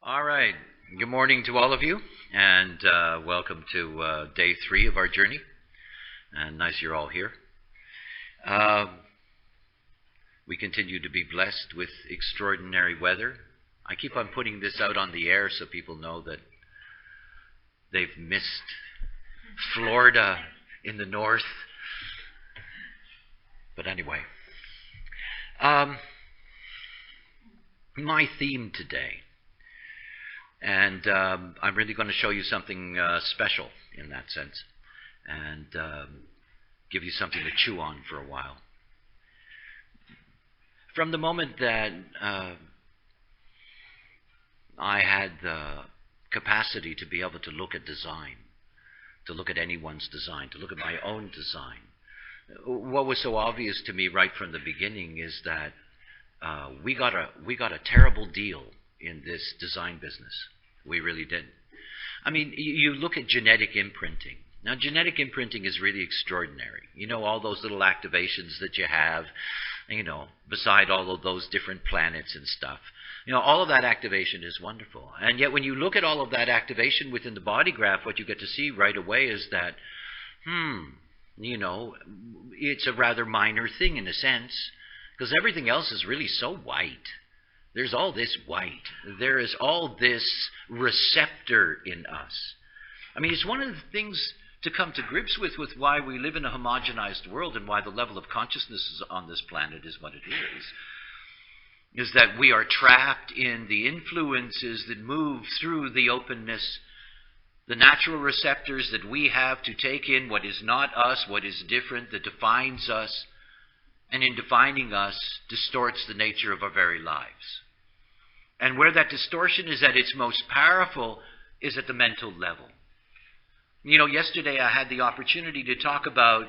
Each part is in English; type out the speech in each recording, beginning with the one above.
All right. Good morning to all of you, and welcome to day 3 of our journey. And nice you're all here. We continue to be blessed with extraordinary weather. I keep on putting this out on the air so people know that they've missed Florida in the north. But anyway, my theme today. And I'm really going to show you something special in that sense and give you something to chew on for a while. From the moment that I had the capacity to be able to look at design, to look at anyone's design, to look at my own design, what was so obvious to me right from the beginning is that we got a terrible deal in this design business. We really did. I mean, you look at genetic imprinting. Now, genetic imprinting is really extraordinary. You know, all those little activations that you have, you know, beside all of those different planets and stuff. You know, all of that activation is wonderful. And yet when you look at all of that activation within the body graph, what you get to see right away is that, you know, it's a rather minor thing in a sense, because everything else is really so white. There's all this white. There is all this receptor in us. I mean, it's one of the things to come to grips with why we live in a homogenized world and why the level of consciousness on this planet is what it is that we are trapped in the influences that move through the openness, the natural receptors that we have to take in what is not us, what is different, that defines us, and in defining us, distorts the nature of our very lives. And where that distortion is at its most powerful is at the mental level. You know, yesterday I had the opportunity to talk about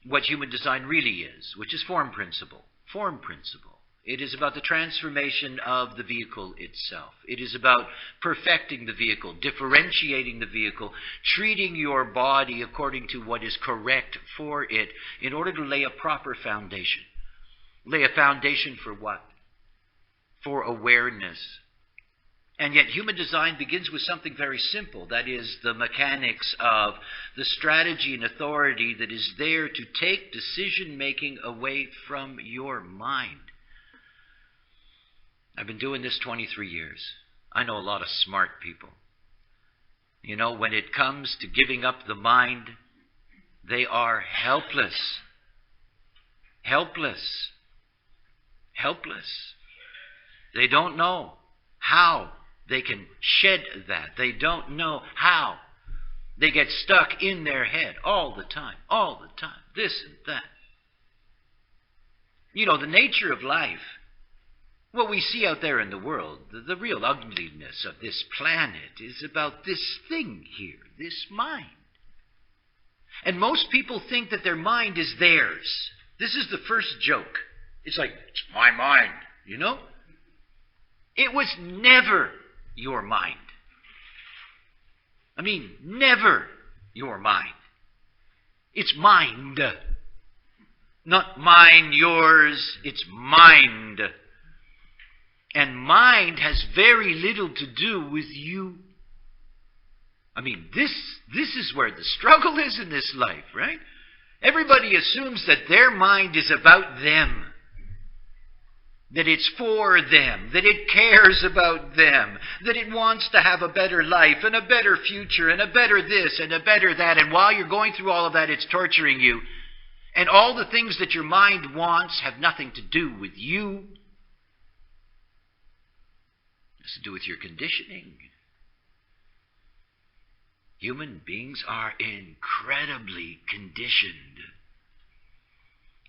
what human design really is, which is form principle. Form principle. It is about the transformation of the vehicle itself. It is about perfecting the vehicle, differentiating the vehicle, treating your body according to what is correct for it in order to lay a proper foundation. Lay a foundation for what? For awareness. And yet human design begins with something very simple. That is the mechanics of the strategy and authority that is there to take decision-making away from your mind. I've been doing this 23 years. I know a lot of smart people. You know, when it comes to giving up the mind, they are helpless. Helpless. Helpless. They don't know how they can shed that. They don't know how. They get stuck in their head all the time, this and that. You know, the nature of life, what we see out there in the world, the real ugliness of this planet is about this thing here, this mind. And most people think that their mind is theirs. This is the first joke. It's like, it's my mind, you know? It was never your mind. I mean, never your mind. It's mind. Not mine, yours, it's mind. And mind has very little to do with you. I mean, this is where the struggle is in this life, right? Everybody assumes that their mind is about them. That it's for them. That it cares about them. That it wants to have a better life and a better future and a better this and a better that. And while you're going through all of that, it's torturing you. And all the things that your mind wants have nothing to do with you. To do with your conditioning. Human beings are incredibly conditioned.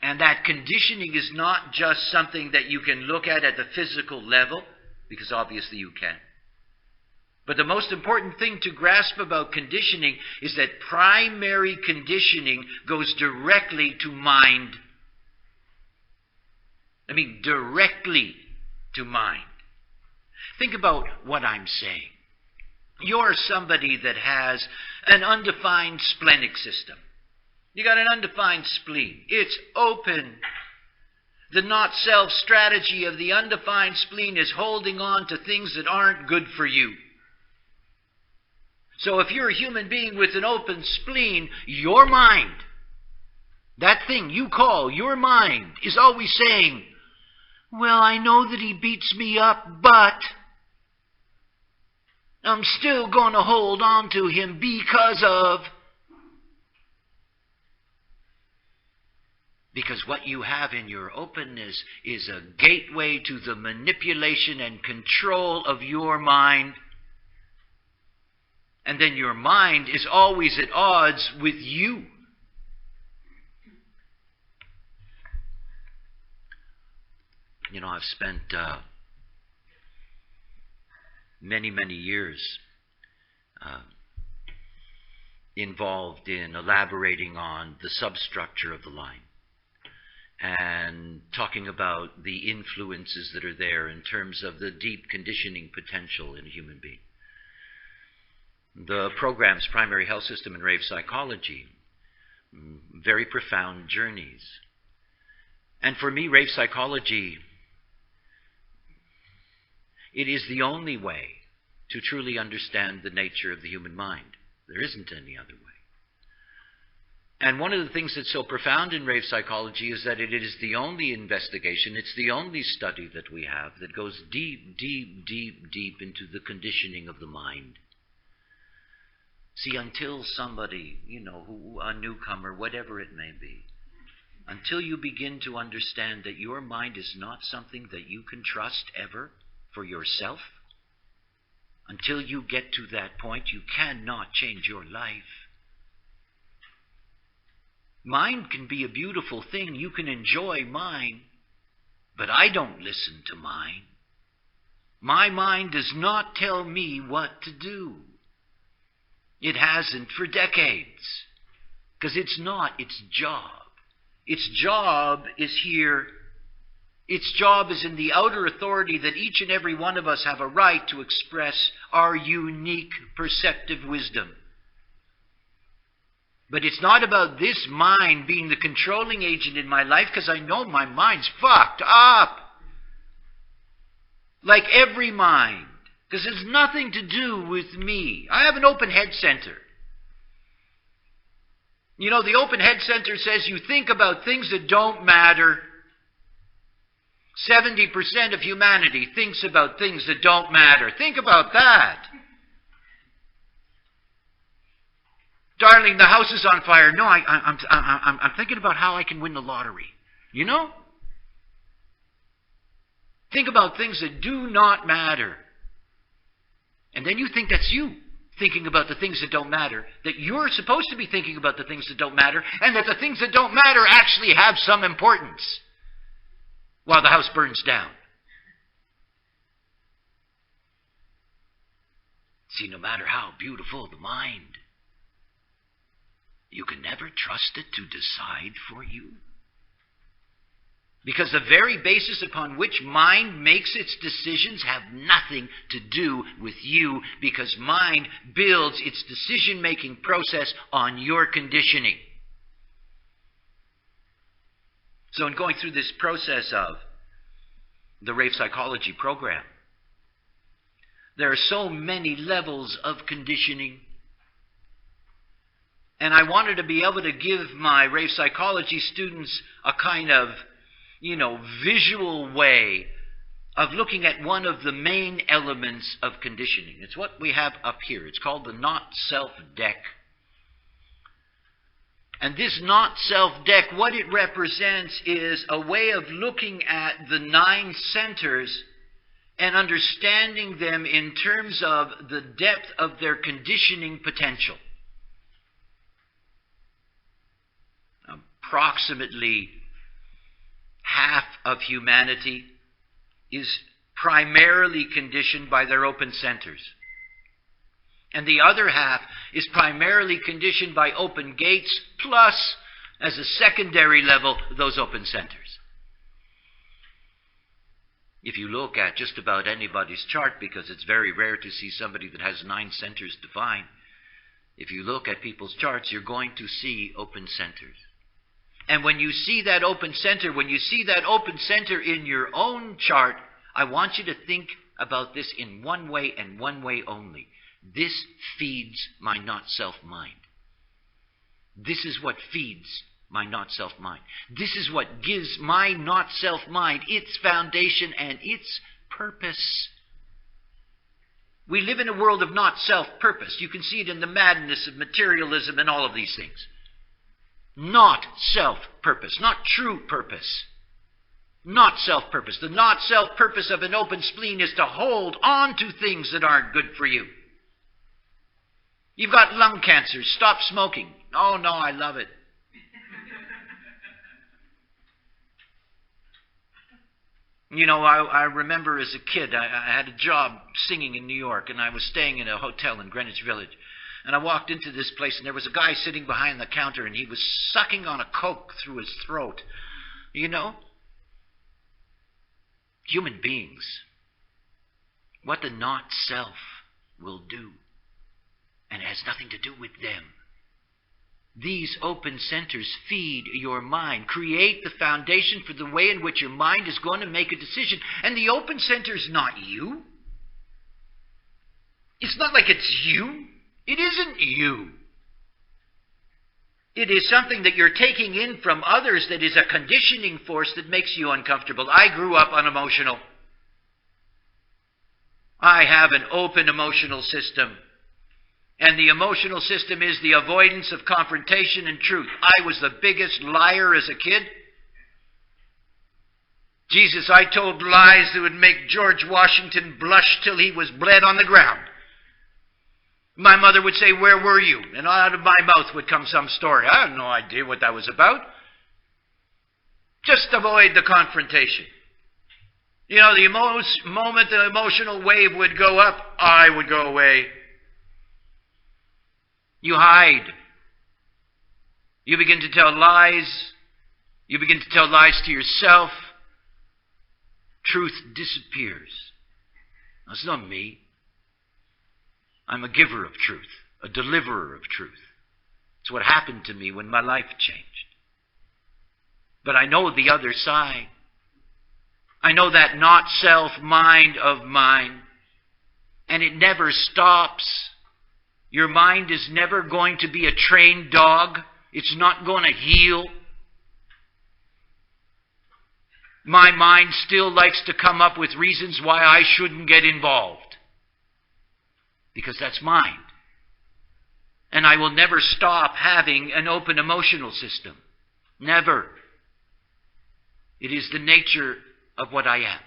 And that conditioning is not just something that you can look at the physical level, because obviously you can. But the most important thing to grasp about conditioning is that primary conditioning goes directly to mind. I mean, directly to mind. Think about what I'm saying. You're somebody that has an undefined splenic system. You got an undefined spleen. It's open. The not-self strategy of the undefined spleen is holding on to things that aren't good for you. So if you're a human being with an open spleen, your mind, that thing you call your mind, is always saying, well, I know that he beats me up, but I'm still going to hold on to him because of... Because what you have in your openness is a gateway to the manipulation and control of your mind. And then your mind is always at odds with you. You know, I've spent many, many years involved in elaborating on the substructure of the line and talking about the influences that are there in terms of the deep conditioning potential in a human being. The programs Primary Health System and Rave Psychology, very profound journeys. And for me, Rave Psychology, it is the only way to truly understand the nature of the human mind. There isn't any other way. And one of the things that's so profound in Rave Psychology is that it is the only investigation, it's the only study that we have that goes deep, deep, deep, deep into the conditioning of the mind. See, until somebody, a newcomer, whatever it may be, until you begin to understand that your mind is not something that you can trust ever for yourself, until you get to that point, you cannot change your life. Mind can be a beautiful thing. You can enjoy mine, but I don't listen to mine. My mind does not tell me what to do. It hasn't for decades, because it's not its job. Its job is here. Its job is in the outer authority that each and every one of us have a right to express our unique perceptive wisdom. But it's not about this mind being the controlling agent in my life, because I know my mind's fucked up. Like every mind. Because it's nothing to do with me. I have an open head center. You know, the open head center says you think about things that don't matter. 70% of humanity thinks about things that don't matter. Think about that. Darling, the house is on fire. No, I'm thinking about how I can win the lottery. You know? Think about things that do not matter. And then you think that's you thinking about the things that don't matter, that you're supposed to be thinking about the things that don't matter, and that the things that don't matter actually have some importance while the house burns down. See, no matter how beautiful the mind, you can never trust it to decide for you. Because the very basis upon which mind makes its decisions have nothing to do with you, because mind builds its decision-making process on your conditioning. So in going through this process of the Rave Psychology program, there are so many levels of conditioning. And I wanted to be able to give my Rave Psychology students a kind of, visual way of looking at one of the main elements of conditioning. It's what we have up here. It's called the not-self deck. And this not-self deck, what it represents is a way of looking at the 9 centers and understanding them in terms of the depth of their conditioning potential. Approximately half of humanity is primarily conditioned by their open centers. And the other half is primarily conditioned by open gates, plus, as a secondary level, those open centers. If you look at just about anybody's chart, because it's very rare to see somebody that has 9 centers defined, if you look at people's charts, you're going to see open centers. And when you see that open center, in your own chart, I want you to think about this in one way and one way only. This feeds my not-self mind. This is what feeds my not-self mind. This is what gives my not-self mind its foundation and its purpose. We live in a world of not-self purpose. You can see it in the madness of materialism and all of these things. Not self-purpose, not true purpose. Not self-purpose. The not self-purpose of an open spleen is to hold on to things that aren't good for you. You've got lung cancer. Stop smoking. Oh, no, I love it. You know, I remember as a kid, I had a job singing in New York, and I was staying in a hotel in Greenwich Village. And I walked into this place, and there was a guy sitting behind the counter, and he was sucking on a Coke through his throat. You know, human beings, what the not-self will do, and it has nothing to do with them. These open centers feed your mind, create the foundation for the way in which your mind is going to make a decision. And the open center is not you. It's not like it's you. It isn't you. It is something that you're taking in from others that is a conditioning force that makes you uncomfortable. I grew up unemotional. I have an open emotional system. And the emotional system is the avoidance of confrontation and truth. I was the biggest liar as a kid. Jesus, I told lies that would make George Washington blush till he was bled on the ground. My mother would say, "Where were you?" And out of my mouth would come some story. I had no idea what that was about. Just avoid the confrontation. You know, the moment the emotional wave would go up, I would go away. You hide. You begin to tell lies. You begin to tell lies to yourself. Truth disappears. That's not me. I'm a giver of truth, a deliverer of truth. It's what happened to me when my life changed. But I know the other side. I know that not self mind of mine. And it never stops. Your mind is never going to be a trained dog. It's not going to heal. My mind still likes to come up with reasons why I shouldn't get involved. Because that's mine. And I will never stop having an open emotional system. Never. It is the nature of what I am.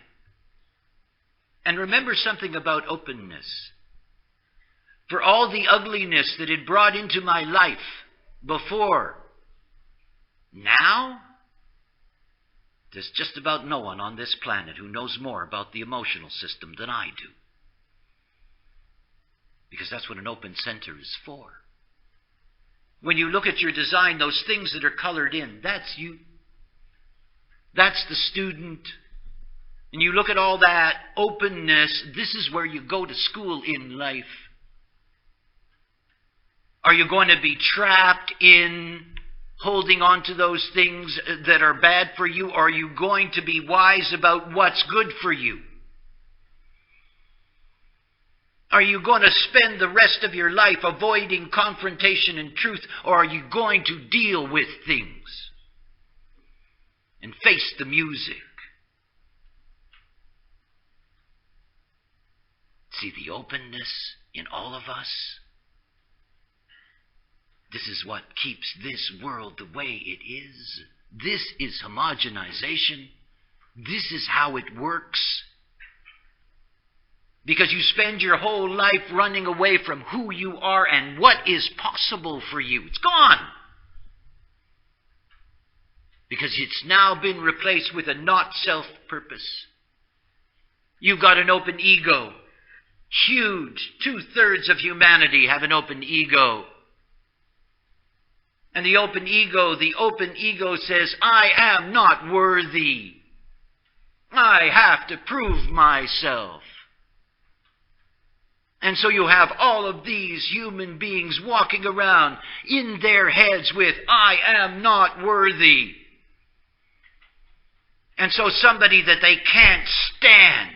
And remember something about openness. For all the ugliness that it brought into my life before, now, there's just about no one on this planet who knows more about the emotional system than I do. Because that's what an open center is for. When you look at your design, those things that are colored in, that's you. That's the student. And you look at all that openness, this is where you go to school in life. Are you going to be trapped in holding on to those things that are bad for you? Or are you going to be wise about what's good for you? Are you going to spend the rest of your life avoiding confrontation and truth? Or are you going to deal with things and face the music? See the openness in all of us? This is what keeps this world the way it is. This is homogenization. This is how it works. Because you spend your whole life running away from who you are and what is possible for you. It's gone. Because it's now been replaced with a not-self purpose. You've got an open ego. Huge. 2/3 of humanity have an open ego. And the open ego says, I am not worthy. I have to prove myself. And so you have all of these human beings walking around in their heads with, I am not worthy. And so somebody that they can't stand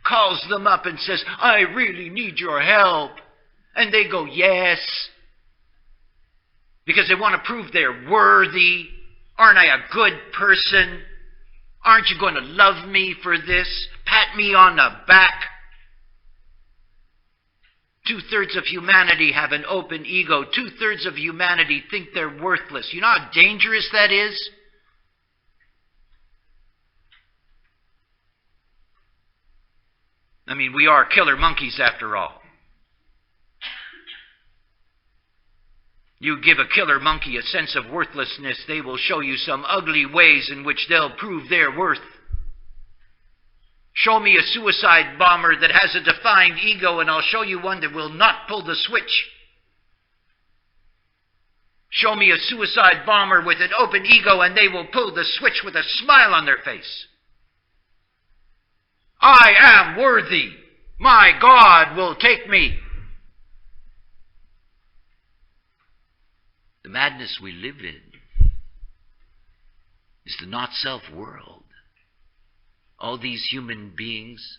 calls them up and says, I really need your help. And they go, yes. Because they want to prove they're worthy. Aren't I a good person? Aren't you going to love me for this? Pat me on the back. 2/3 of humanity have an open ego. 2/3 of humanity think they're worthless. You know how dangerous that is? I mean, we are killer monkeys after all. You give a killer monkey a sense of worthlessness, they will show you some ugly ways in which they'll prove their worth. Show me a suicide bomber that has a defined ego, and I'll show you one that will not pull the switch. Show me a suicide bomber with an open ego, and they will pull the switch with a smile on their face. I am worthy. My God will take me. The madness we live in is the not-self world. All these human beings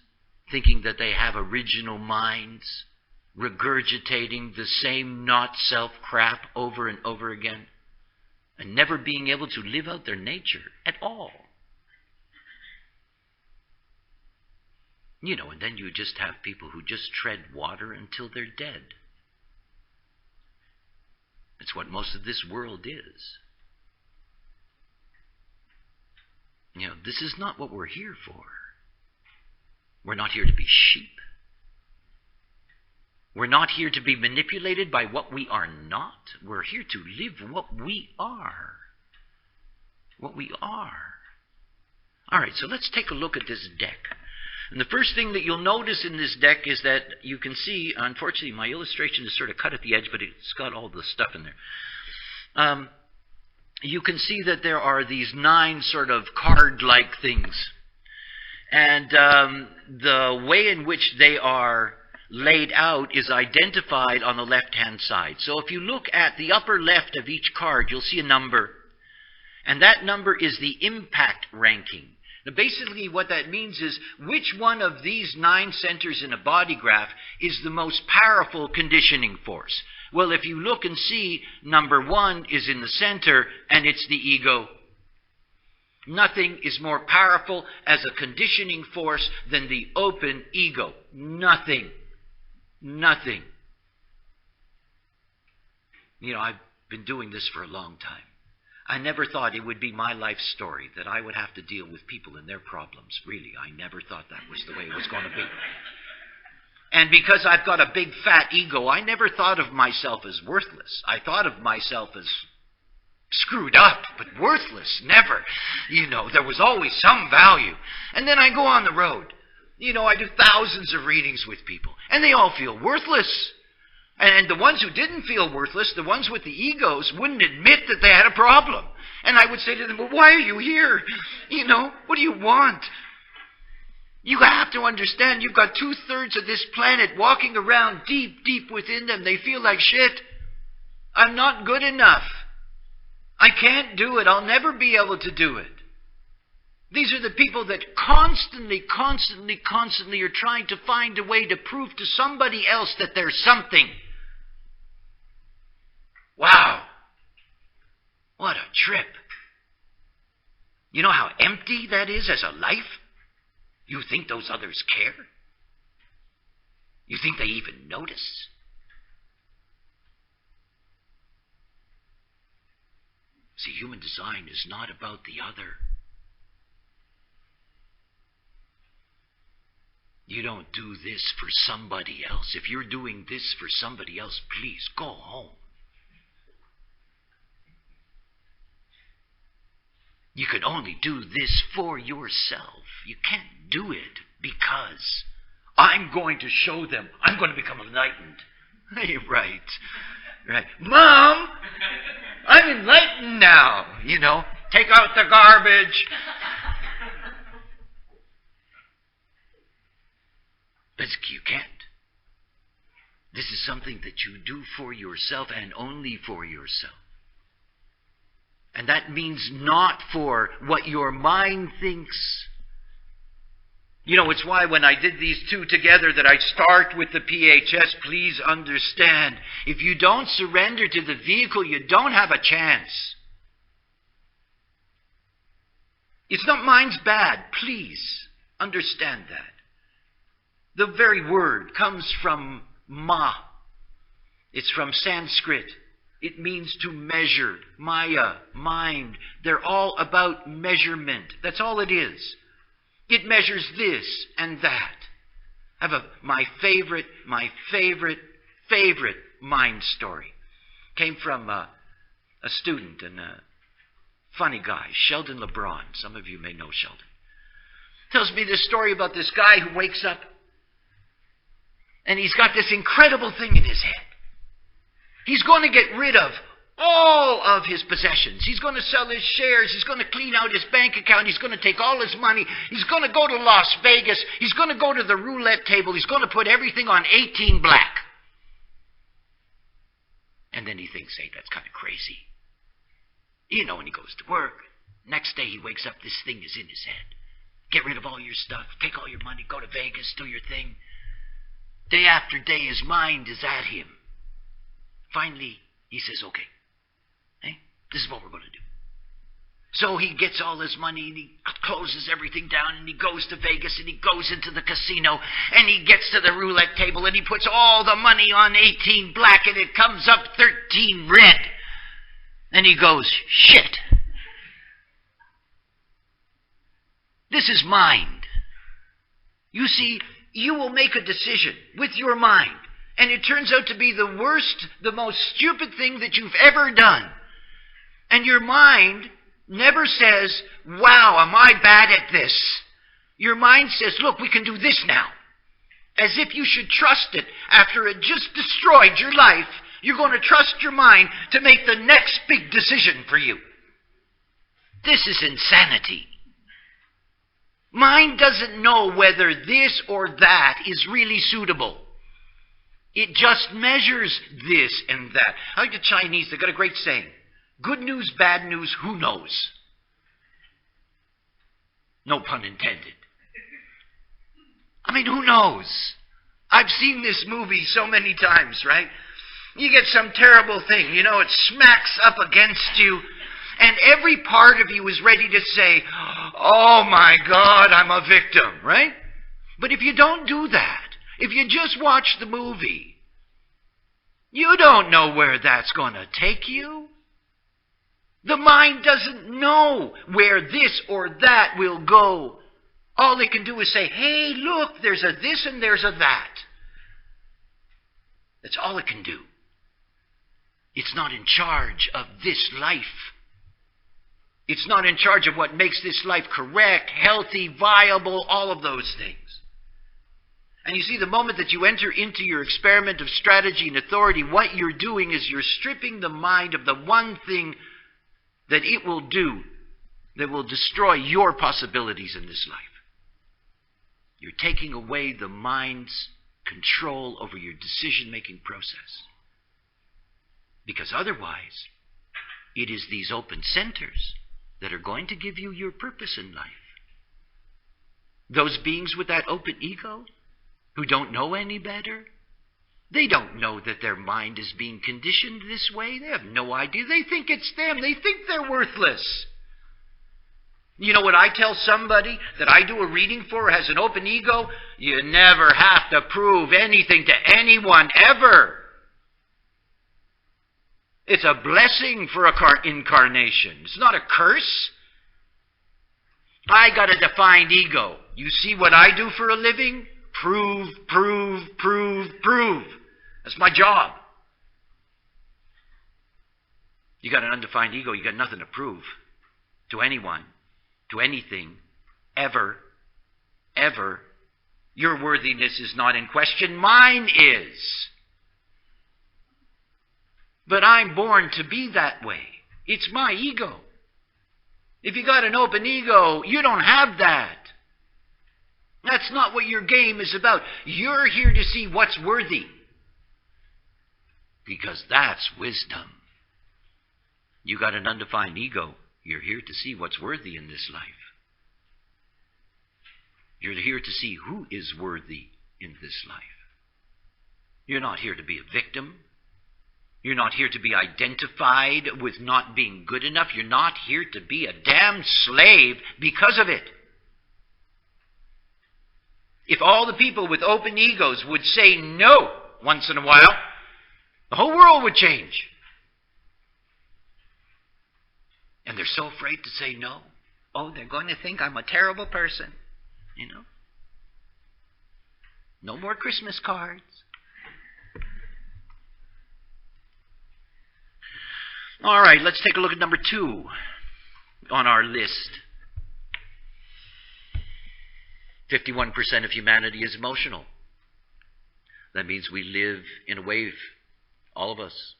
thinking that they have original minds, regurgitating the same not-self crap over and over again, and never being able to live out their nature at all. You know, and then you just have people who just tread water until they're dead. That's what most of this world is. You know, this is not what we're here for. We're not here to be sheep. We're not here to be manipulated by what we are not. We're here to live what we are. What we are. All right, so let's take a look at this deck. And the first thing that you'll notice in this deck is that you can see, unfortunately my illustration is sort of cut at the edge, but it's got all the stuff in there. You can see that there are these 9 sort of card-like things. And the way in which they are laid out is identified on the left-hand side. So if you look at the upper left of each card, you'll see a number. And that number is the impact ranking. Now basically what that means is which one of these 9 centers in a body graph is the most powerful conditioning force. Well, if you look and see, number 1 is in the center, and it's the ego. Nothing is more powerful as a conditioning force than the open ego. Nothing. Nothing. You know, I've been doing this for a long time. I never thought it would be my life story that I would have to deal with people and their problems. Really, I never thought that was the way it was going to be. And because I've got a big fat ego, I never thought of myself as worthless. I thought of myself as screwed up, but worthless, never. You know, there was always some value. And then I go on the road. You know, I do thousands of readings with people, and they all feel worthless. And the ones who didn't feel worthless, the ones with the egos, wouldn't admit that they had a problem. And I would say to them, well, why are you here? You know, what do you want? You have to understand, you've got 2/3 of this planet walking around deep, deep within them. They feel like shit. I'm not good enough. I can't do it. I'll never be able to do it. These are the people that constantly are trying to find a way to prove to somebody else that there's something. Wow. What a trip. You know how empty that is as a life? You think those others care? You think they even notice? See, human design is not about the other. You don't do this for somebody else. If you're doing this for somebody else, please go home. You can only do this for yourself. You can't do it because I'm going to show them. I'm going to become enlightened. Hey, right. Mom, I'm enlightened now. You know, take out the garbage. But you can't. is something that you do for yourself and only for yourself. And that means not for what your mind thinks. You know, it's why when I did these two together that I start with the PHS. Please understand, if you don't surrender to the vehicle, you don't have a chance. It's not mine's bad. Please understand that. The very word comes from ma. It's from Sanskrit. It means to measure. Maya, mind. They're all about measurement. That's all it is. It measures this and that. I have my favorite mind story. Came from a student and a funny guy, Sheldon LeBron. Some of you may know Sheldon. Tells me this story about this guy who wakes up and he's got this incredible thing in his head. He's going to get rid of all of his possessions. He's going to sell his shares. He's going to clean out his bank account. He's going to take all his money. He's going to go to Las Vegas. He's going to go to the roulette table. He's going to put everything on 18 black. And then he thinks, hey, that's kind of crazy. You know, when he goes to work, next day he wakes up, this thing is in his head. Get rid of all your stuff. Take all your money. Go to Vegas. Do your thing. Day after day, his mind is at him. Finally, he says, okay, hey, this is what we're going to do. So he gets all his money and he closes everything down and he goes to Vegas and he goes into the casino and he gets to the roulette table and he puts all the money on 18 black and it comes up 13 red. And he goes, shit. This is mind. You see, you will make a decision with your mind. And it turns out to be the worst, the most stupid thing that you've ever done. And your mind never says, wow, am I bad at this? Your mind says, look, we can do this now. As if you should trust it after it just destroyed your life. You're going to trust your mind to make the next big decision for you. This is insanity. Mind doesn't know whether this or that is really suitable. It just measures this and that. I like the Chinese, they've got a great saying. Good news, bad news, who knows? No pun intended. I mean, who knows? I've seen this movie so many times, right? You get some terrible thing, you know, it smacks up against you, and every part of you is ready to say, oh my God, I'm a victim, right? But if you don't do that, if you just watch the movie, you don't know where that's going to take you. The mind doesn't know where this or that will go. All it can do is say, hey, look, there's a this and there's a that. That's all it can do. It's not in charge of this life. It's not in charge of what makes this life correct, healthy, viable, all of those things. And you see, the moment that you enter into your experiment of strategy and authority, what you're doing is you're stripping the mind of the one thing that it will do that will destroy your possibilities in this life. You're taking away the mind's control over your decision-making process. Because otherwise, it is these open centers that are going to give you your purpose in life. Those beings with that open ego, who don't know any better, they don't know that their mind is being conditioned this way. They have no idea. They think it's them. They think they're worthless. You know what I tell somebody that I do a reading for who has an open ego? You never have to prove anything to anyone, ever. It's a blessing for a incarnation. It's not a curse. I got a defined ego. You see what I do for a living? Prove, prove, prove, prove. That's my job. You got an undefined ego, you got nothing to prove to anyone, to anything, ever, ever. Your worthiness is not in question. Mine is. But I'm born to be that way. It's my ego. If you got an open ego, you don't have that. That's not what your game is about. You're here to see what's worthy. Because that's wisdom. You got an undefined ego. You're here to see what's worthy in this life. You're here to see who is worthy in this life. You're not here to be a victim. You're not here to be identified with not being good enough. You're not here to be a damn slave because of it. If all the people with open egos would say no once in a while, the whole world would change. And they're so afraid to say no. Oh, they're going to think I'm a terrible person. You know? No more Christmas cards. All right, let's take a look at number 2 on our list. 51% of humanity is emotional. That means we live in a wave, all of us.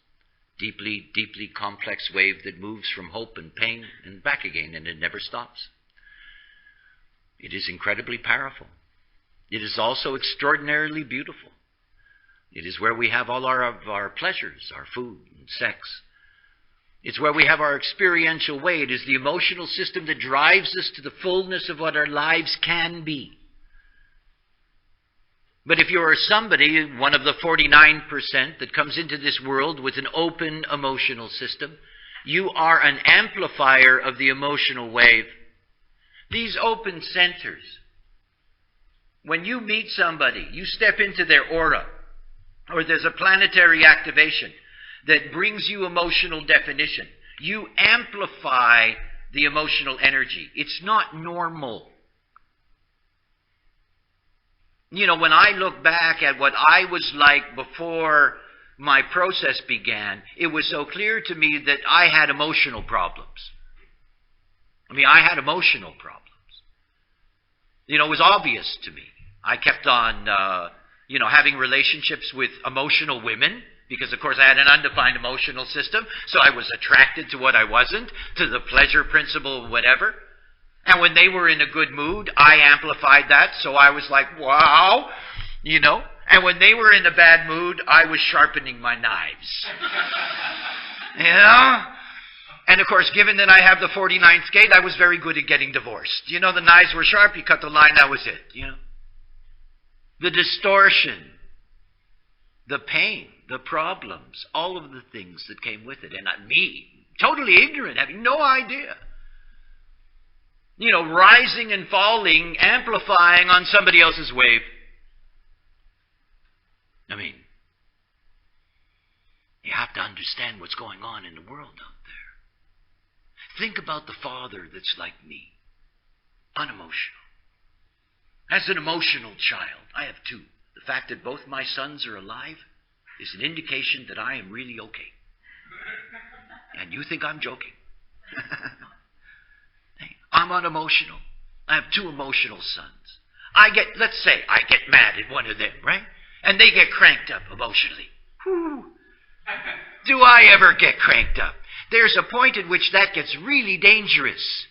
Deeply, deeply complex wave that moves from hope and pain and back again, and it never stops. It is incredibly powerful. It is also extraordinarily beautiful. It is where we have all our pleasures, our food and sex. It's where we have our experiential way. It is the emotional system that drives us to the fullness of what our lives can be. But if you're somebody, one of the 49% that comes into this world with an open emotional system, you are an amplifier of the emotional wave. These open centers, when you meet somebody, you step into their aura, or there's a planetary activation that brings you emotional definition. You amplify the emotional energy. It's not normal. You know, when I look back at what I was like before my process began, it was so clear to me that I had emotional problems. I had emotional problems. You know, it was obvious to me. I kept on, having relationships with emotional women because, of course, I had an undefined emotional system, so I was attracted to what I wasn't, to the pleasure principle, whatever. And when they were in a good mood, I amplified that, so I was like, wow, you know. And when they were in a bad mood, I was sharpening my knives. You know? And of course, given that I have the 49th gate, I was very good at getting divorced. You know, the knives were sharp, you cut the line, that was it, you know. The distortion, the pain, the problems, all of the things that came with it. And me, totally ignorant, having no idea. You know, rising and falling, amplifying on somebody else's wave. You have to understand what's going on in the world out there. Think about the father that's like me, unemotional. As an emotional child, I have 2. The fact that both my sons are alive is an indication that I am really okay. And you think I'm joking. I'm unemotional. I have 2 emotional sons. Let's say I get mad at one of them, right? And they get cranked up emotionally. Whew. Do I ever get cranked up? There's a point at which that gets really dangerous.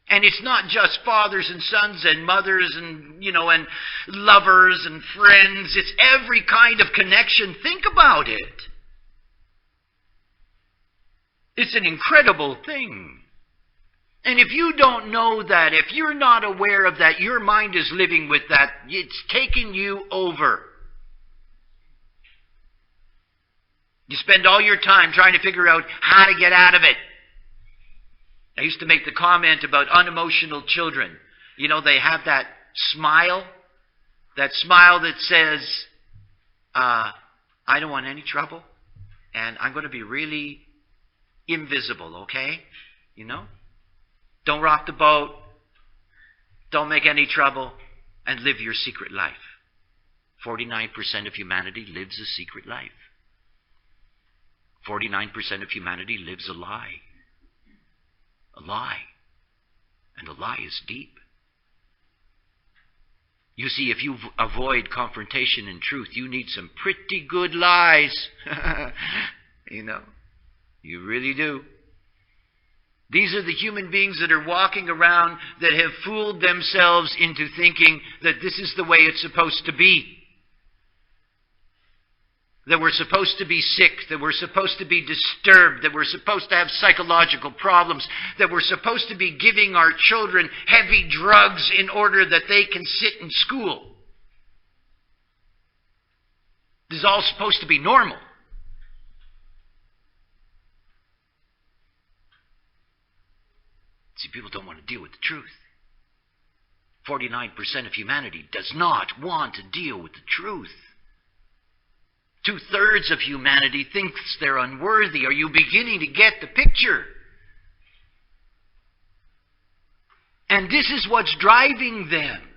And it's not just fathers and sons and mothers and, and lovers and friends. It's every kind of connection. Think about it. It's an incredible thing. And if you don't know that, if you're not aware of that, your mind is living with that, it's taking you over. You spend all your time trying to figure out how to get out of it. I used to make the comment about unemotional children. You know, they have that smile that says, I don't want any trouble, and I'm going to be really invisible, okay? You know? Don't rock the boat, don't make any trouble, and live your secret life. 49% of humanity lives a secret life. 49% of humanity lives a lie. A lie. And the lie is deep. You see, if you avoid confrontation and truth, you need some pretty good lies. You know, you really do. These are the human beings that are walking around that have fooled themselves into thinking that this is the way it's supposed to be. that we're supposed to be sick, that we're supposed to be disturbed, that we're supposed to have psychological problems, that we're supposed to be giving our children heavy drugs in order that they can sit in school. This is all supposed to be normal. See, people don't want to deal with the truth. 49% of humanity does not want to deal with the truth. 2/3 of humanity thinks they're unworthy. Are you beginning to get the picture? And this is what's driving them.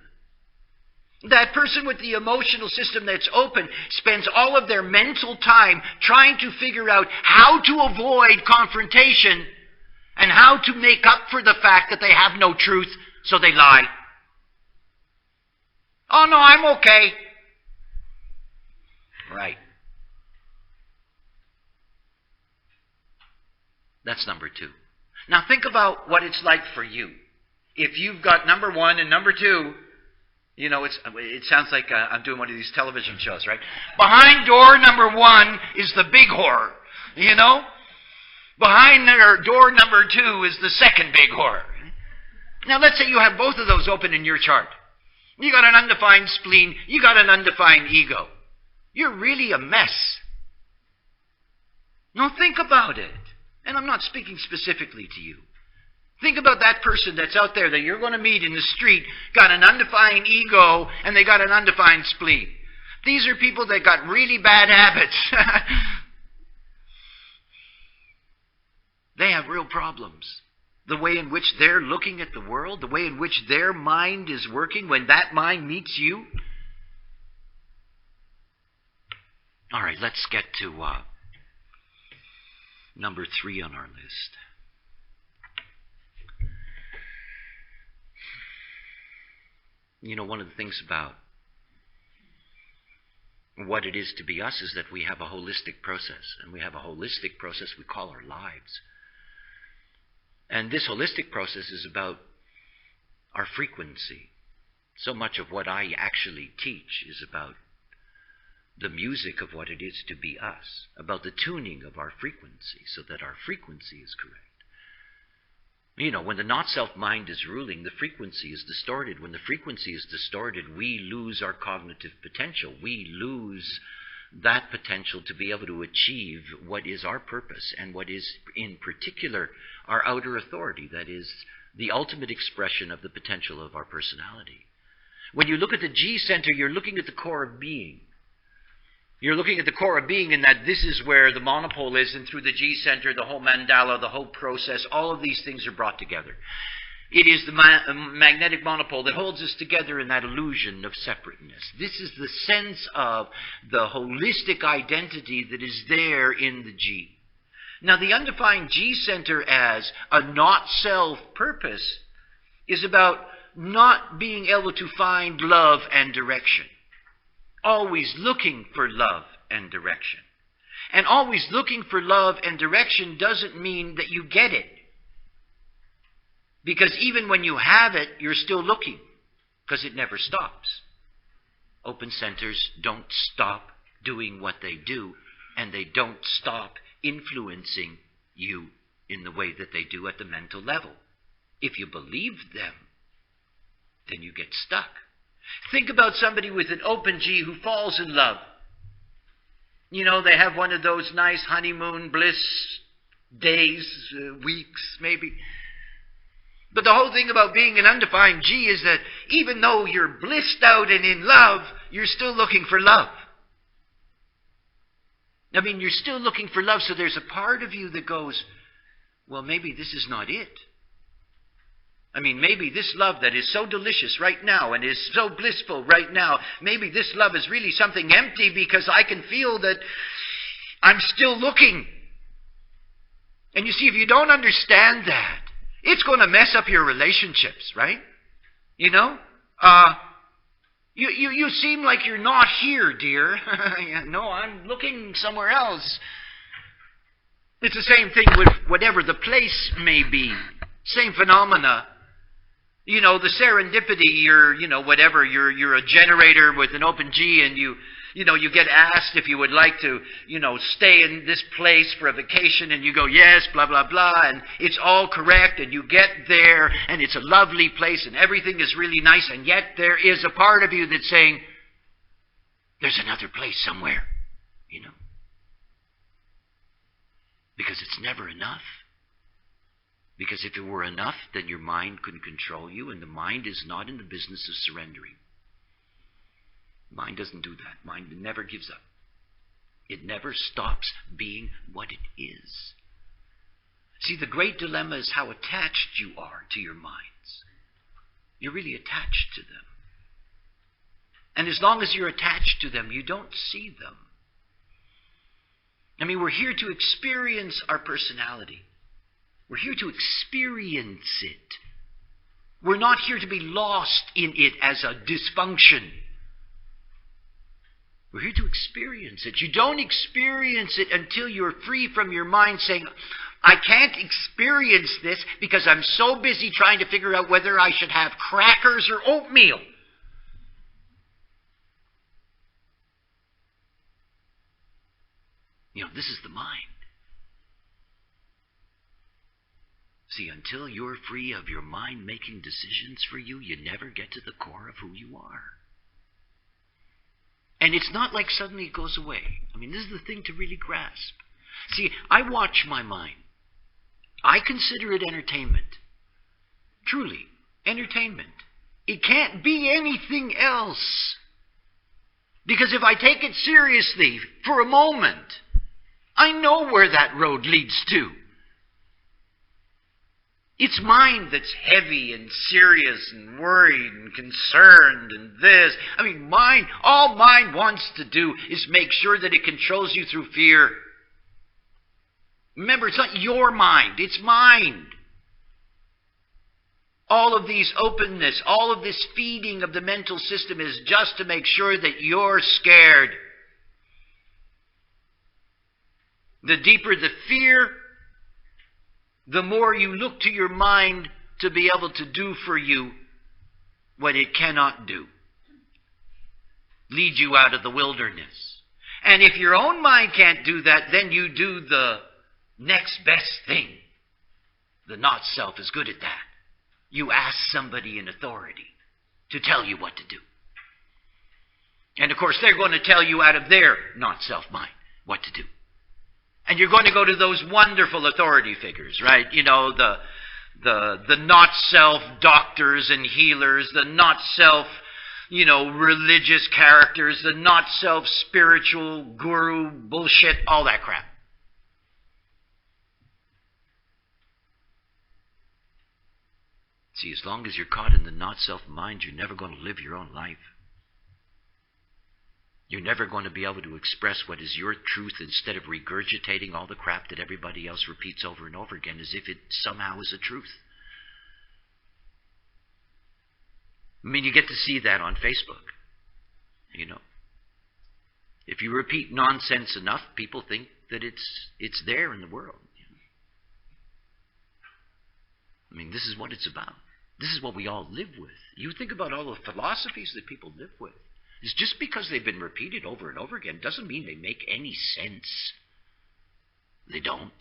That person with the emotional system that's open spends all of their mental time trying to figure out how to avoid confrontation and how to make up for the fact that they have no truth, so they lie. Oh, no, I'm okay. Right. That's number 2. Now think about what it's like for you. If you've got number 1 and number 2, you know, it sounds like I'm doing one of these television shows, right? Behind door number 1 is the big whore, you know? Behind door number 2 is the second big whore. Now let's say you have both of those open in your chart. You got an undefined spleen, you got an undefined ego. You're really a mess. Now think about it. And I'm not speaking specifically to you. Think about that person that's out there that you're going to meet in the street, got an undefined ego, and they got an undefined spleen. These are people that got really bad habits. They have real problems. The way in which they're looking at the world, the way in which their mind is working when that mind meets you. All right, let's get to number 3 on our list. You know, one of the things about what it is to be us is that we have a holistic process. And we have a holistic process we call our lives. And this holistic process is about our frequency. So much of what I actually teach is about the music of what it is to be us, about the tuning of our frequency so that our frequency is correct. You know, when the not-self mind is ruling, the frequency is distorted. When the frequency is distorted, we lose our cognitive potential. We lose that potential to be able to achieve what is our purpose and what is, in particular, our outer authority, that is, the ultimate expression of the potential of our personality. When you look at the G center, you're looking at the core of being. You're looking at the core of being in that this is where the monopole is, and through the G center, the whole mandala, the whole process, all of these things are brought together. It is the magnetic monopole that holds us together in that illusion of separateness. This is the sense of the holistic identity that is there in the G. Now, the undefined G center as a not-self purpose is about not being able to find love and direction. Always looking for love and direction. And always looking for love and direction doesn't mean that you get it. Because even when you have it, you're still looking, because it never stops. Open centers don't stop doing what they do, and they don't stop influencing you in the way that they do at the mental level. If you believe them, then you get stuck. Think about somebody with an open G who falls in love. You know, they have one of those nice honeymoon bliss days, weeks maybe. But the whole thing about being an undefined G is that even though you're blissed out and in love, you're still looking for love. I mean, you're still looking for love, so there's a part of you that goes, well, maybe this is not it. I mean, maybe this love that is so delicious right now and is so blissful right now, maybe this love is really something empty because I can feel that I'm still looking. And you see, if you don't understand that, it's going to mess up your relationships, right? You know? You seem like you're not here, dear. No, I'm looking somewhere else. It's the same thing with whatever the place may be. Same phenomena. You know, the serendipity, you're a generator with an open G, and You get asked if you would like to, stay in this place for a vacation, and you go, yes, blah, blah, blah, and it's all correct, and you get there, and it's a lovely place, and everything is really nice, and yet there is a part of you that's saying, there's another place somewhere, Because it's never enough. Because if it were enough, then your mind couldn't control you, and the mind is not in the business of surrendering. Mind doesn't do that. Mind never gives up. It never stops being what it is. See, the great dilemma is how attached you are to your minds. You're really attached to them. And as long as you're attached to them, you don't see them. I mean, we're here to experience our personality. We're here to experience it. We're not here to be lost in it as a dysfunction. We're here to experience it. You don't experience it until you're free from your mind saying, I can't experience this because I'm so busy trying to figure out whether I should have crackers or oatmeal. This is the mind. See, until you're free of your mind making decisions for you, you never get to the core of who you are. And it's not like suddenly it goes away. I mean, this is the thing to really grasp. See, I watch my mind. I consider it entertainment. Truly, entertainment. It can't be anything else. Because if I take it seriously for a moment, I know where that road leads to. It's mind that's heavy and serious and worried and concerned and this. I mean, all mind wants to do is make sure that it controls you through fear. Remember, it's not your mind, it's mind. All of these openness, all of this feeding of the mental system is just to make sure that you're scared. The deeper the fear, the more you look to your mind to be able to do for you what it cannot do. Lead you out of the wilderness. And if your own mind can't do that, then you do the next best thing. The not-self is good at that. You ask somebody in authority to tell you what to do. And of course, they're going to tell you out of their not-self mind what to do. And you're going to go to those wonderful authority figures, right? The not-self doctors and healers, the not-self, religious characters, the not-self spiritual guru bullshit, all that crap. See, as long as you're caught in the not-self mind, you're never going to live your own life. You're never going to be able to express what is your truth instead of regurgitating all the crap that everybody else repeats over and over again as if it somehow is a truth. I mean, you get to see that on Facebook. If you repeat nonsense enough, people think that it's there in the world. I mean, this is what it's about. This is what we all live with. You think about all the philosophies that people live with. It's just because they've been repeated over and over again doesn't mean they make any sense. They don't.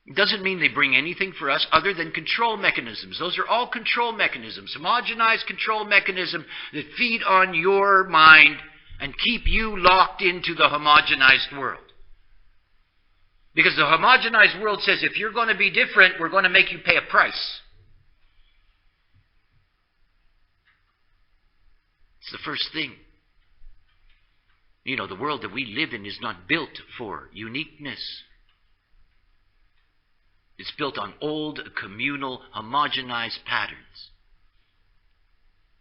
It doesn't mean they bring anything for us other than control mechanisms. Those are all control mechanisms, homogenized control mechanisms that feed on your mind and keep you locked into the homogenized world. Because the homogenized world says if you're going to be different, we're going to make you pay a price. It's the first thing. The world that we live in is not built for uniqueness. It's built on old, communal, homogenized patterns.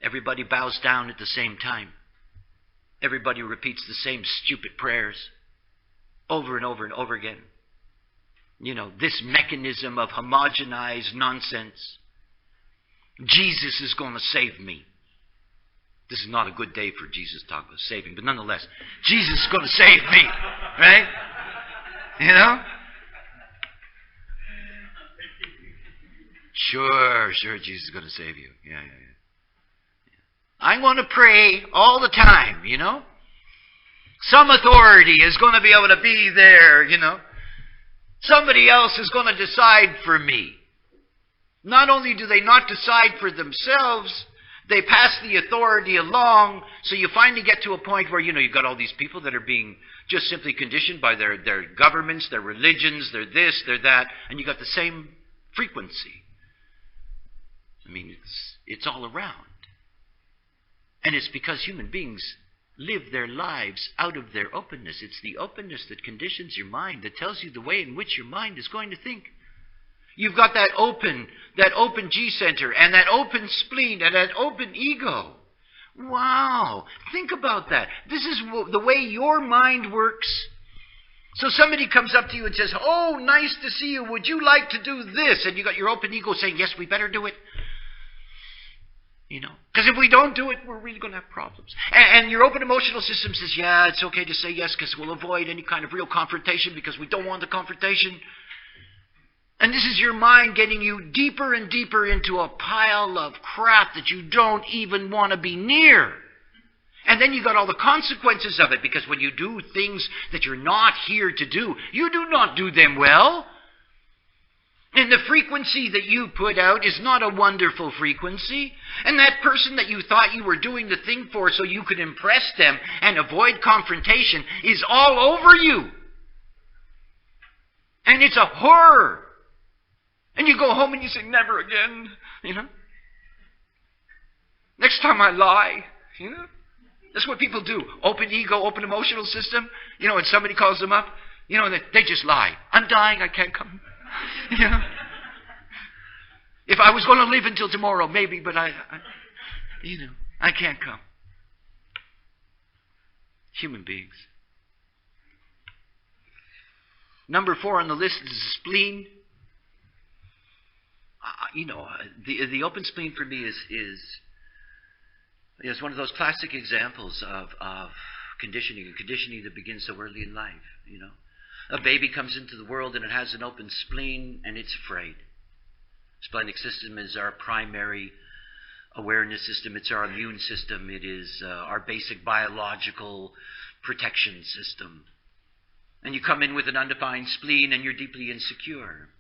Everybody bows down at the same time. Everybody repeats the same stupid prayers over and over and over again. This mechanism of homogenized nonsense. Jesus is going to save me. This is not a good day for Jesus to talk about saving, but nonetheless, Jesus is going to save me, right? Sure, Jesus is going to save you. Yeah. I'm going to pray all the time, Some authority is going to be able to be there, Somebody else is going to decide for me. Not only do they not decide for themselves, they pass the authority along, so you finally get to a point where, you've got all these people that are being just simply conditioned by their governments, their religions, their this, their that, and you got the same frequency. I mean, it's all around. And it's because human beings live their lives out of their openness. It's the openness that conditions your mind, that tells you the way in which your mind is going to think. You've got that open G center and that open spleen and that open ego. Wow, think about that. This is the way your mind works. So somebody comes up to you and says, "Oh, nice to see you. Would you like to do this?" And you got your open ego saying, "Yes, we better do it." Because if we don't do it, we're really going to have problems. And your open emotional system says, "Yeah, it's okay to say yes because we'll avoid any kind of real confrontation because we don't want the confrontation." And this is your mind getting you deeper and deeper into a pile of crap that you don't even want to be near. And then you got all the consequences of it, because when you do things that you're not here to do, you do not do them well. And the frequency that you put out is not a wonderful frequency. And that person that you thought you were doing the thing for so you could impress them and avoid confrontation is all over you. And it's a horror. And you go home and you say, "Never again," Next time I lie, That's what people do. Open ego, open emotional system, and somebody calls them up, they just lie. "I'm dying, I can't come." If I was going to live until tomorrow, maybe, but I can't come. Human beings. Number 4 on the list is spleen. The open spleen for me is one of those classic examples of conditioning, and conditioning that begins so early in life. A baby comes into the world and it has an open spleen and it's afraid. Splenic system is our primary awareness system. It's our immune system. It is our basic biological protection system. And you come in with an undefined spleen and you're deeply insecure.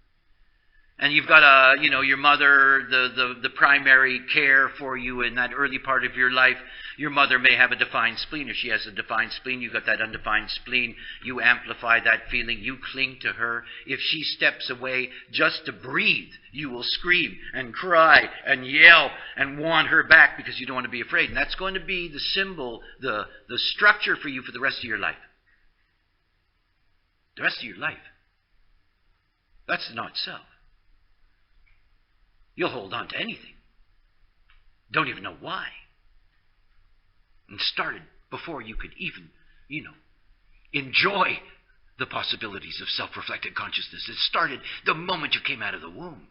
And you've got your mother, the primary care for you in that early part of your life. Your mother may have a defined spleen. If she has a defined spleen, you've got that undefined spleen. You amplify that feeling. You cling to her. If she steps away just to breathe, you will scream and cry and yell and want her back because you don't want to be afraid. And that's going to be the symbol, the structure for you for the rest of your life. The rest of your life. That's the not self. You'll hold on to anything. Don't even know why. And started before you could even, enjoy the possibilities of self-reflected consciousness. It started the moment you came out of the womb.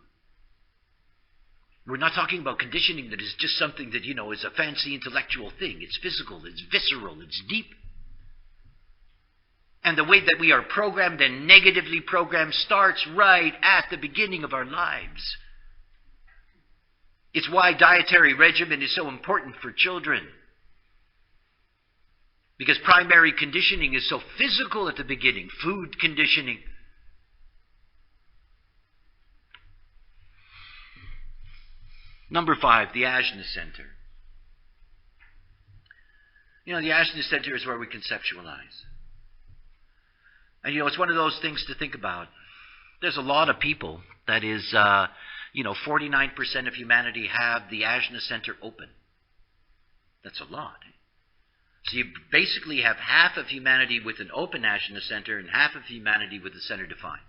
We're not talking about conditioning that is just something that, is a fancy intellectual thing. It's physical, it's visceral, it's deep. And the way that we are programmed and negatively programmed starts right at the beginning of our lives. It's why dietary regimen is so important for children. Because primary conditioning is so physical at the beginning. Food conditioning. Number 5, the Ajna Center. The Ajna Center is where we conceptualize. And it's one of those things to think about. There's a lot of people that is... 49% of humanity have the Ajna Center open. That's a lot. So you basically have half of humanity with an open Ajna Center and half of humanity with the center defined.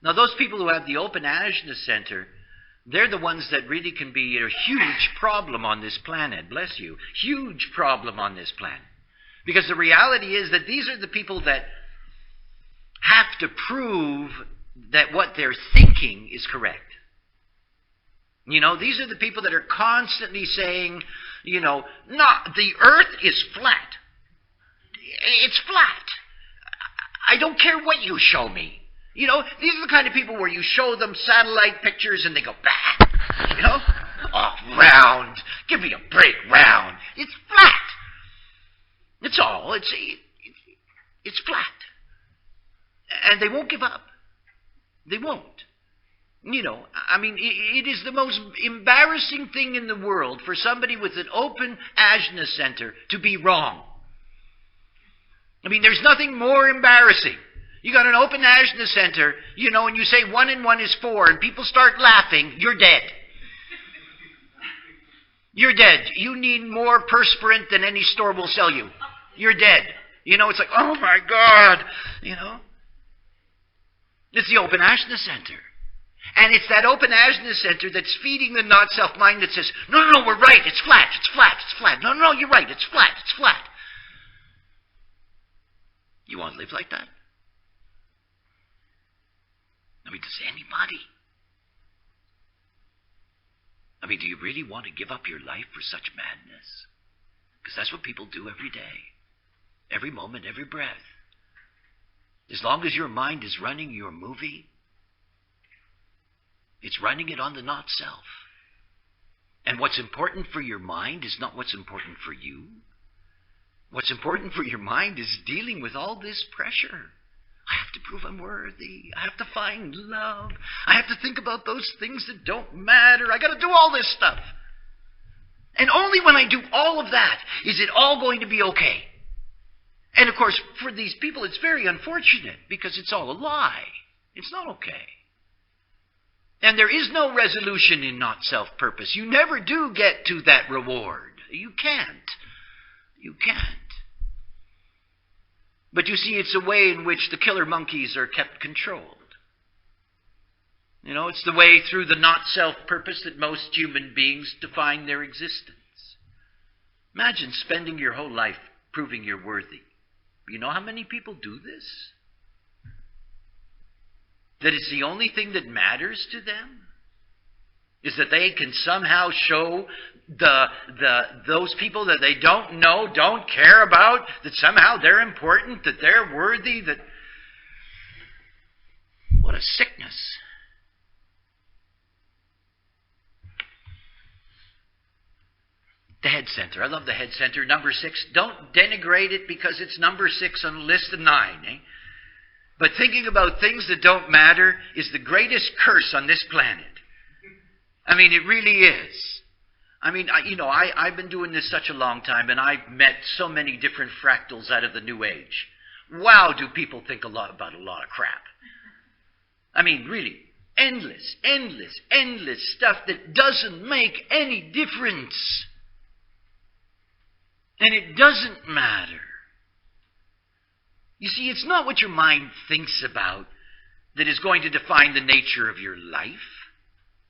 Now those people who have the open Ajna Center, they're the ones that really can be a huge problem on this planet. Bless you. Huge problem on this planet. Because the reality is that these are the people that have to prove that what they're thinking is correct. These are the people that are constantly saying, no, the earth is flat. It's flat. I don't care what you show me. These are the kind of people where you show them satellite pictures and they go, bah, round, Give me a break, round. It's flat. It's all. It's flat. And they won't give up. They won't. It is the most embarrassing thing in the world for somebody with an open ajna center to be wrong. There's nothing more embarrassing. You got an open ajna center, and you say 1 and 1 is 4, and people start laughing, you're dead. You're dead. You need more perspirant than any store will sell you. You're dead. It's like, oh my God, It's the open ajna center. And it's that open ajna center that's feeding the not-self mind that says, no, we're right, it's flat, it's flat, it's flat. No, you're right, it's flat, it's flat. You want to live like that? Does anybody? Do you really want to give up your life for such madness? Because that's what people do every day. Every moment, every breath. As long as your mind is running your movie, it's running it on the not-self. And what's important for your mind is not what's important for you. What's important for your mind is dealing with all this pressure. I have to prove I'm worthy. I have to find love. I have to think about those things that don't matter. I got to do all this stuff. And only when I do all of that is it all going to be okay. And of course, for these people, it's very unfortunate because it's all a lie. It's not okay. And there is no resolution in not self-purpose. You never do get to that reward. You can't. You can't. But you see, it's a way in which the killer monkeys are kept controlled. It's the way through the not self-purpose that most human beings define their existence. Imagine spending your whole life proving you're worthy. You know how many people do this? That it's the only thing that matters to them? Is that they can somehow show those people that they don't know, don't care about, that somehow they're important, that they're worthy, that... What a sickness. The head center. I love the head center. Number 6. Don't denigrate it because it's number 6 on a list of 9. But thinking about things that don't matter is the greatest curse on this planet. It really is. I've been doing this such a long time, and I've met so many different fractals out of the New Age. Wow, do people think about a lot of crap. Really, endless stuff that doesn't make any difference. And it doesn't matter. You see, it's not what your mind thinks about that is going to define the nature of your life.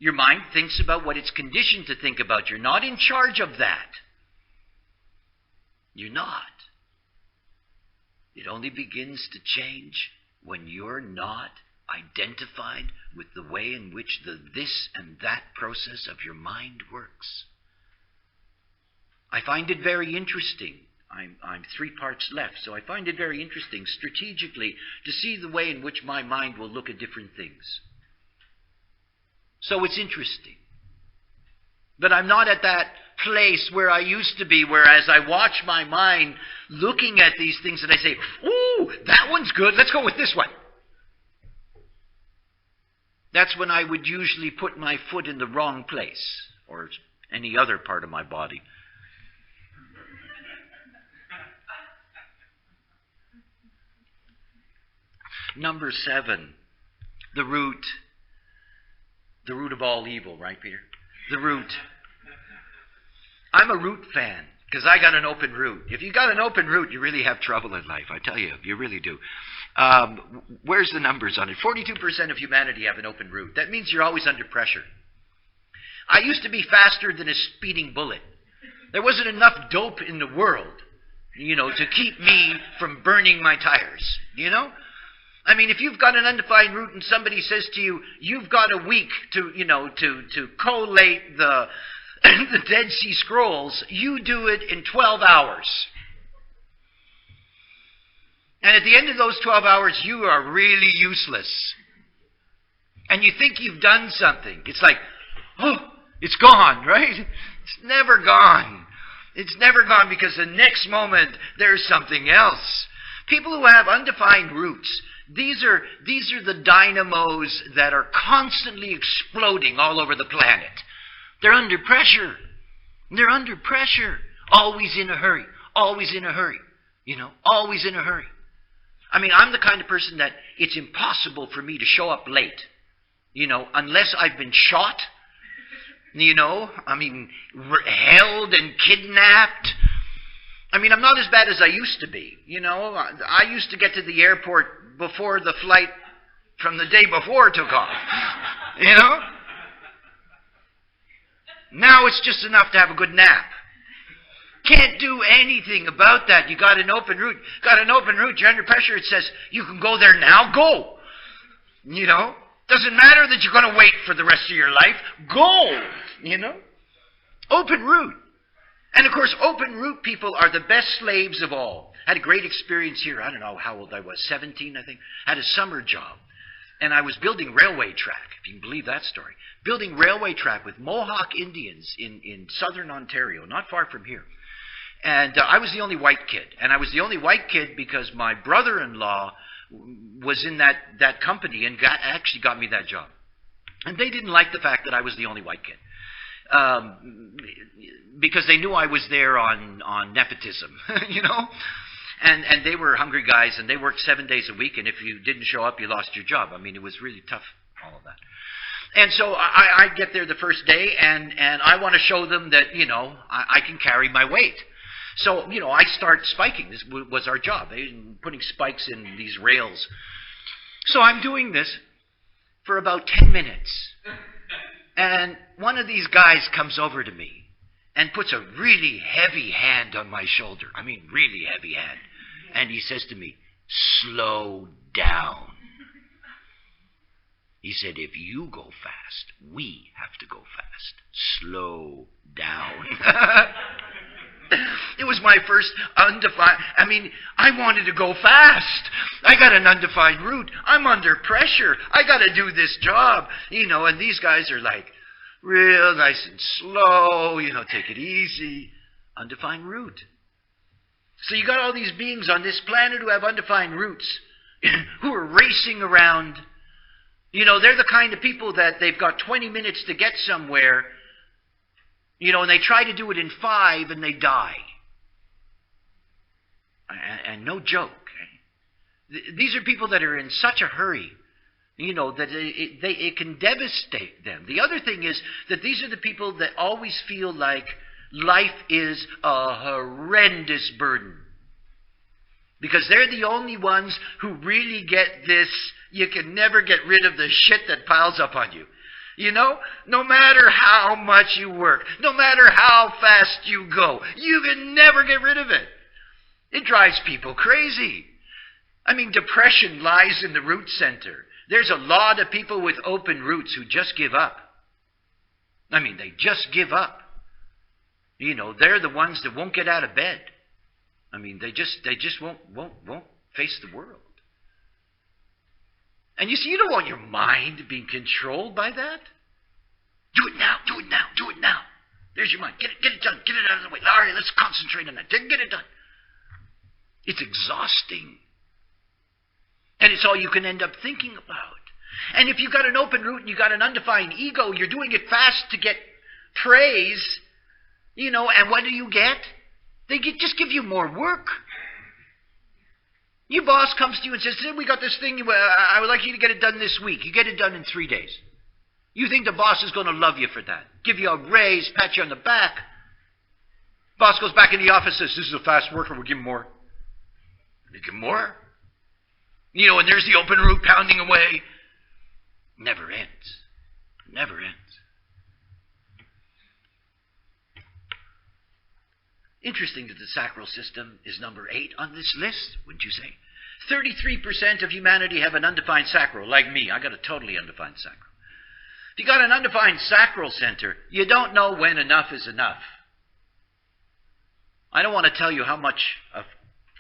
Your mind thinks about what it's conditioned to think about. You're not in charge of that. You're not. It only begins to change when you're not identified with the way in which the this and that process of your mind works. I find it very interesting. I'm 3 parts left, so I find it very interesting strategically to see the way in which my mind will look at different things. So it's interesting. But I'm not at that place where I used to be, where as I watch my mind looking at these things and I say, ooh, that one's good, let's go with this one. That's when I would usually put my foot in the wrong place, or any other part of my body. Number 7, the root. The root of all evil, right, Peter? The root. I'm a root fan because I got an open root. If you got an open root, you really have trouble in life, I tell you. You really do. Where's the numbers on it? 42% of humanity have an open root. That means you're always under pressure. I used to be faster than a speeding bullet. There wasn't enough dope in the world, to keep me from burning my tires, if you've got an undefined root and somebody says to you, you've got a week to collate the Dead Sea Scrolls, you do it in 12 hours. And at the end of those 12 hours, you are really useless. And you think you've done something. It's like, oh, it's gone, right? It's never gone. It's never gone because the next moment there's something else. People who have undefined roots, these are the dynamos that are constantly exploding all over the planet. They're under pressure. They're under pressure. Always in a hurry. Always in a hurry. Always in a hurry. I mean, I'm the kind of person that it's impossible for me to show up late. Unless I've been shot. Held and kidnapped. I'm not as bad as I used to be. I used to get to the airport before the flight from the day before took off. Now it's just enough to have a good nap. Can't do anything about that. You got an open route. You're under pressure. It says, you can go there now. Go. Doesn't matter that you're going to wait for the rest of your life. Go. Open route. And of course, open route people are the best slaves of all. I had a great experience here. I don't know how old I was, 17, I think. Had a summer job. And I was building railway track, if you can believe that story. Building railway track with Mohawk Indians in southern Ontario, not far from here. And I was the only white kid. And I was the only white kid because my brother-in-law was in that company and actually got me that job. And they didn't like the fact that I was the only white kid. Because they knew I was there on nepotism, And they were hungry guys, and they worked 7 days a week, and if you didn't show up, you lost your job. It was really tough, all of that. And so I get there the first day, and I want to show them that, I can carry my weight. So, I start spiking. This was our job, putting spikes in these rails. So I'm doing this for about 10 minutes. And one of these guys comes over to me and puts a really heavy hand on my shoulder. Really heavy hand. And he says to me, slow down. He said, if you go fast, we have to go fast. Slow down. It was my first undefined. I wanted to go fast. I got an undefined route. I'm under pressure. I got to do this job. And these guys are like, real nice and slow, take it easy. Undefined route. So you got all these beings on this planet who have undefined routes, who are racing around. They're the kind of people that they've got 20 minutes to get somewhere, and they try to do it in 5 and they die. And no joke. These are people that are in such a hurry, that it can devastate them. The other thing is that these are the people that always feel like life is a horrendous burden. Because they're the only ones who really get this, you can never get rid of the shit that piles up on you. No matter how much you work, no matter how fast you go, you can never get rid of it. It drives people crazy. Depression lies in the root center. There's a lot of people with open roots who just give up. They just give up. They're the ones that won't get out of bed. They just won't face the world. And you see, you don't want your mind being controlled by that. Do it now, do it now, do it now. There's your mind. Get it done. Get it out of the way. All right, let's concentrate on that. Get it done. It's exhausting. And it's all you can end up thinking about. And if you've got an open route and you've got an undefined ego, you're doing it fast to get praise, and what do you get? They just give you more work. Your boss comes to you and says, we got this thing, I would like you to get it done this week. You get it done in 3 days. You think the boss is going to love you for that. Give you a raise, pat you on the back. Boss goes back in the office and says, this is a fast worker, we'll give him more. They give him more. And there's the open route pounding away. Never ends. Never ends. Interesting that the sacral system is number 8 on this list, wouldn't you say? 33% of humanity have an undefined sacral, like me. I got a totally undefined sacral. If you got an undefined sacral center, you don't know when enough is enough. I don't want to tell you how much of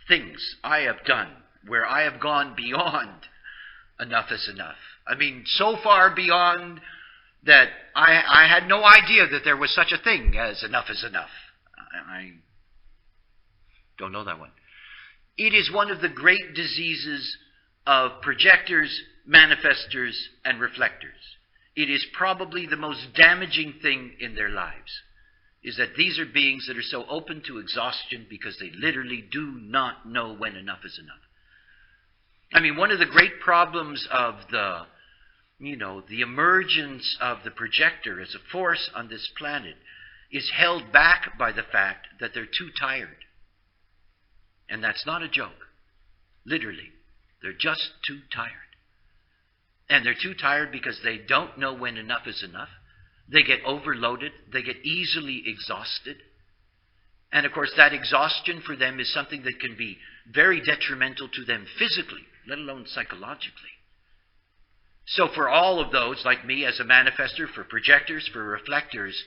things I have done where I have gone beyond enough is enough. So far beyond that I had no idea that there was such a thing as enough is enough. I don't know that one. It is one of the great diseases of projectors, manifestors, and reflectors. It is probably the most damaging thing in their lives, is that these are beings that are so open to exhaustion because they literally do not know when enough is enough. I mean, one of the great problems of the emergence of the projector as a force on this planet is held back by the fact that they're too tired. And that's not a joke. Literally. They're just too tired. And they're too tired because they don't know when enough is enough. They get overloaded. They get easily exhausted. And of course, that exhaustion for them is something that can be very detrimental to them physically, let alone psychologically. So for all of those, like me as a manifestor, for projectors, for reflectors,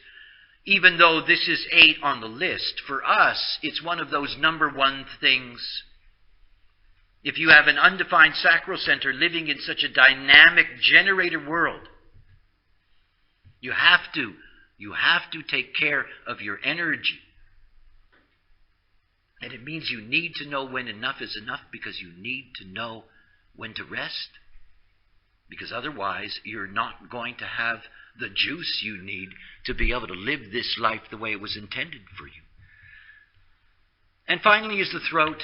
even though this is 8 on the list, for us, it's one of those number one things. If you have an undefined sacral center living in such a dynamic generator world, you have to take care of your energy. And it means you need to know when enough is enough, because you need to know when to rest. Because otherwise, you're not going to have the juice you need to be able to live this life the way it was intended for you. And finally is the throat.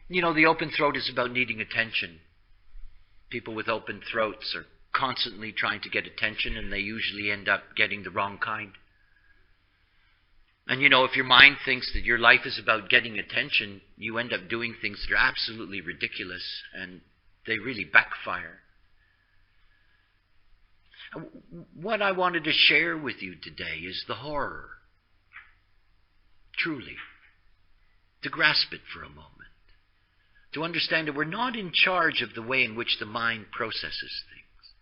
You know, the open throat is about needing attention. People with open throats are constantly trying to get attention, and they usually end up getting the wrong kind. And you know, if your mind thinks that your life is about getting attention, you end up doing things that are absolutely ridiculous, and they really backfire. What I wanted to share with you today is the horror. Truly. To grasp it for a moment. To understand that we're not in charge of the way in which the mind processes things.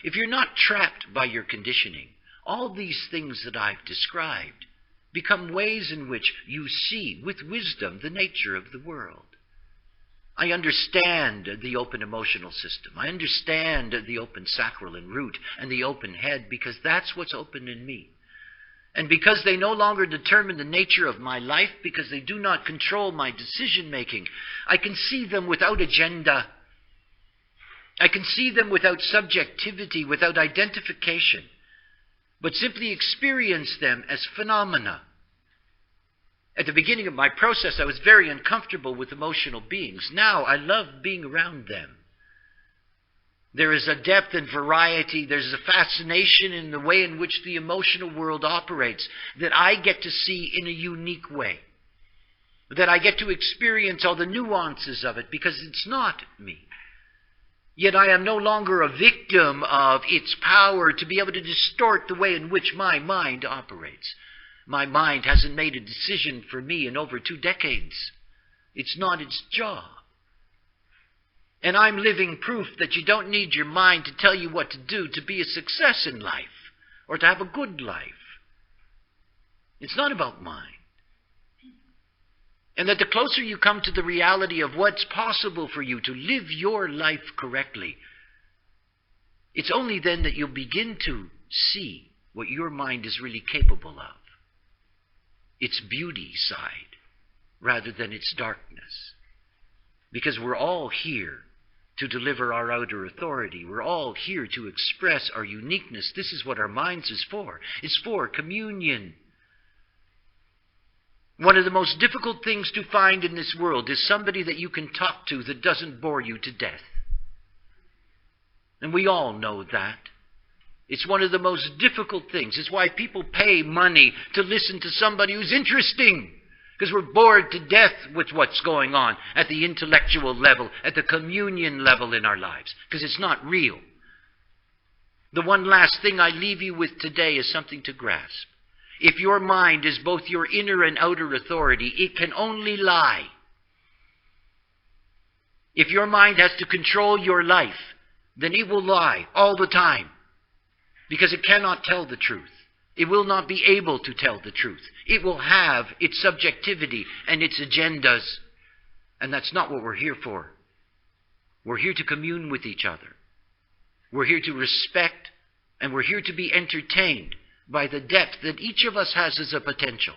If you're not trapped by your conditioning, all these things that I've described become ways in which you see with wisdom the nature of the world. I understand the open emotional system. I understand the open sacral and root and the open head, because that's what's open in me. And because they no longer determine the nature of my life, because they do not control my decision making, I can see them without agenda. I can see them without subjectivity, without identification, but simply experience them as phenomena. At the beginning of my process, I was very uncomfortable with emotional beings. Now I love being around them. There is a depth and variety, there's a fascination in the way in which the emotional world operates that I get to see in a unique way. That I get to experience all the nuances of it, because it's not me. Yet I am no longer a victim of its power to be able to distort the way in which my mind operates. My mind hasn't made a decision for me in over 2 decades. It's not its job. And I'm living proof that you don't need your mind to tell you what to do to be a success in life or to have a good life. It's not about mind. And that the closer you come to the reality of what's possible for you to live your life correctly, it's only then that you'll begin to see what your mind is really capable of. Its beauty side rather than its darkness. Because we're all here to deliver our outer authority. We're all here to express our uniqueness. This is what our minds is for. It's for communion. One of the most difficult things to find in this world is somebody that you can talk to that doesn't bore you to death. And we all know that. It's one of the most difficult things. It's why people pay money to listen to somebody who's interesting. Because we're bored to death with what's going on at the intellectual level, at the communion level in our lives. Because it's not real. The one last thing I leave you with today is something to grasp. If your mind is both your inner and outer authority, it can only lie. If your mind has to control your life, then it will lie all the time. Because it cannot tell the truth. It will not be able to tell the truth. It will have its subjectivity and its agendas. And that's not what we're here for. We're here to commune with each other. We're here to respect, and we're here to be entertained by the depth that each of us has as a potential.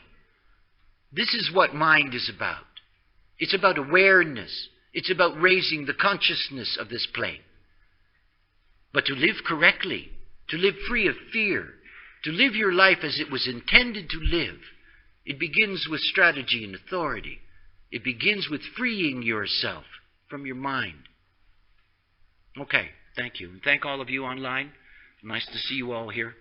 This is what mind is about. It's about awareness. It's about raising the consciousness of this plane. But to live correctly, to live free of fear, to live your life as it was intended to live, it begins with strategy and authority. It begins with freeing yourself from your mind. Okay, thank you. And thank all of you online. Nice to see you all here.